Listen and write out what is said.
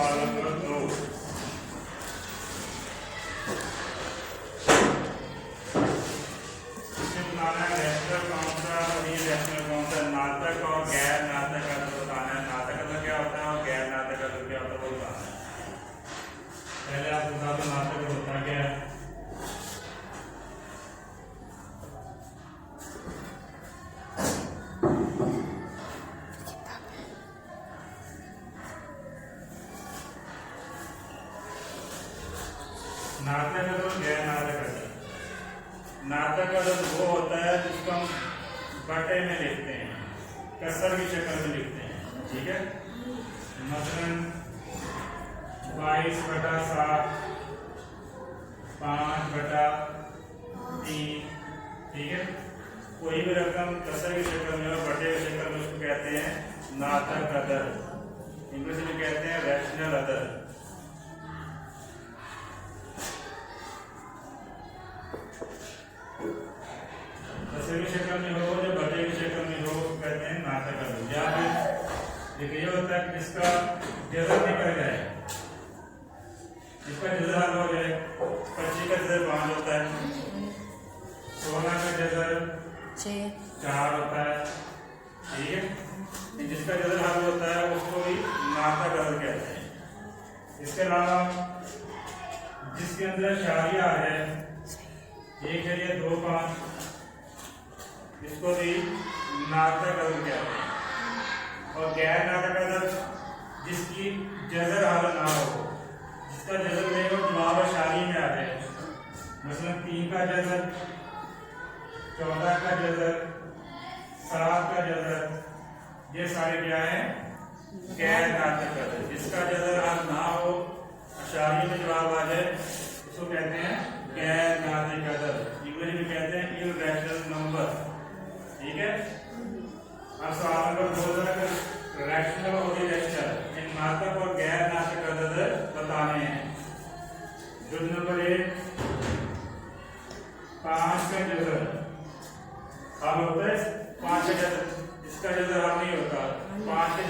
सवाल नंबर 2। इसमें बताना है रैशनल कौन सा और इरैशनल कौन सा, नाटक और गैर नाटक का तो बताना है। नाटक का क्या होता है और गैर नाटक का क्या होता है वो बताना है। पहले आप बता दो नाटक होता क्या है। नाटक और गैर नाटक। नाटक वो होता है जिसको हम बटे में लिखते हैं, कसर की शक्ल में लिखते हैं। ठीक है, मसलन 22/7, 5/3। ठीक है, कोई भी रकम कसर की शक्ल में और बटे की शक्ल में उसको कहते हैं नाटक अदर। इंग्लिश में कहते हैं रैशनल अदर। कसर की शक्ल में हो या बटे की शक्ल में हो कहते हैं नाटक अदर। या फिर एक ये होता है कि जिसका जजर निकल जाए, इसका जजर हल हो जाए। 25 का जजर 5 होता है, 16 का जजर 4 होता है। ठीक है, जिसका जजर हल होता है उसको भी नाटक अदर कहते हैं। इसके अलावा जिसके अंदर शारिया है, 1 है 2 5, इसको भी नाटक अदर कहते हैं। और गैर नाटक अदर जिसकी जजर हल ना हो, जिसका जजर नहीं हो, जवाब शारी में आ जाए। मसलन 3 का जजर, 14 का जजर, 7 का जजर, ये सारे क्या है गैर नाटक अदर। जिसका जजर हल ना हो, शारी में जवाब आ जाए, उसको कहते हैं गैर नाटक अदर। इंग्लिश में कहते हैं इरैशनल नंबर। ठीक है, अब सवाल नंबर 2 रैशनल और इरैशनल इन नाटक और गैर नाटक अदद बताने हैं। जुज नंबर 1, 5 का जजर हल होता है। 5 का जजर, इसका जजर हल नहीं होता। 5 के